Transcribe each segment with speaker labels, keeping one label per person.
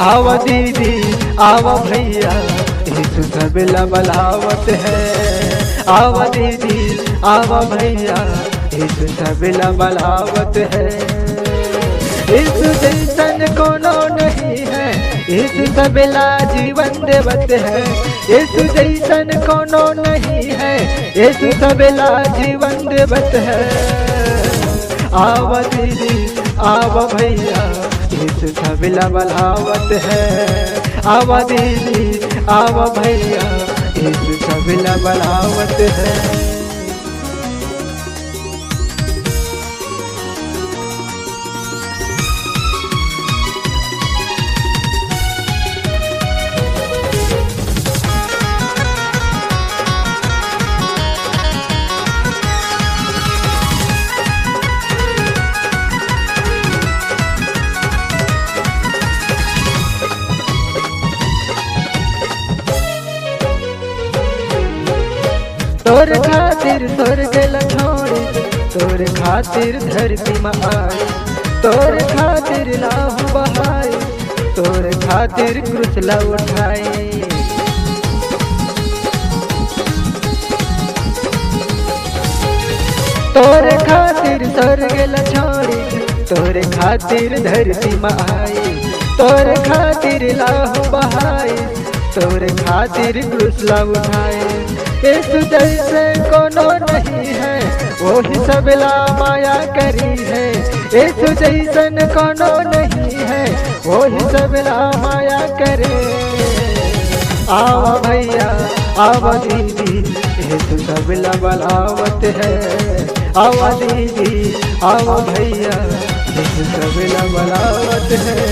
Speaker 1: आवा दीदी आवा भैया यीशु सबला बलावत है। आवा दीदी आवा भैया यीशु सबला बलावत है। यीशु जैसन कोनो नहीं है, यीशु सबला जीवन देवत है। यीशु जैसन कोनो नहीं है, यीशु सबला जीवन देवत है। आवा दीदी आवा भैया यीशु सबला बलावत है। आवा दीदी आवा भैया यीशु सबला बलावत है। तोर खातिर स्वर्ग लछोड़ी, तोर खातिर धरती में आई, तोर खातिर लाहू बहाई, तोर खातिर क्रूसला उठाई। तोर खातिर स्वर्ग लछोड़ी, तोर खातिर धरती में आई, तोर खातिर लाहू बहाई, तोर खातिर क्रूसला उठाई। यीशु जैसे कोनो नहीं है, वही सबला माया करी है। यीशु जैसन कोनो नहीं है, वही सबला माया करे। आवा भैया आवा दीदी यीशु सबला बलावत है। आवा दीदी आवा भैया यीशु सबला बलावत है।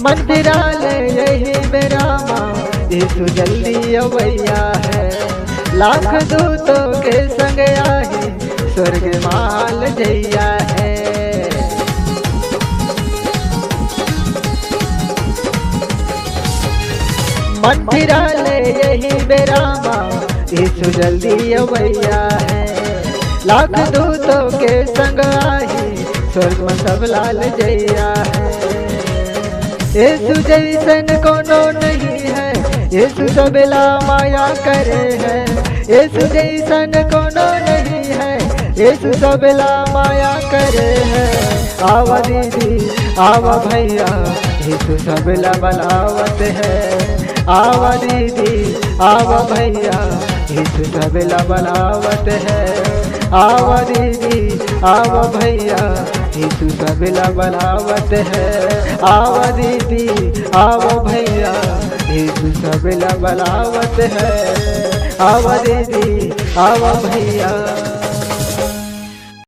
Speaker 1: मंदिरालय यही मेरा माँ यीशु जल्दी अवैया है। लाख दूतों के संग आई स्वर्ग माल जैया है। मंदिरालय यही मेरा माँ यीशु जल्दी अवैया है। लाख दूतों के संग आई स्वर्ग में सब लाल जैया है। यीशु जैसन कोनो नहीं है, यीशु सबला माया करे है। यीशु जैसन कोनो नहीं है, यीशु सबला माया करे है। आवा दीदी आवा भैया यीशु सबला बलावत है। आवा दीदी आवा भैया यीशु सबला बलावत है। आवा दीदी आवा भैया यीशु सबला बलावत है। आवा दीदी आवा भैया यीशु सबला बलावत है। आवा दीदी आवा भैया।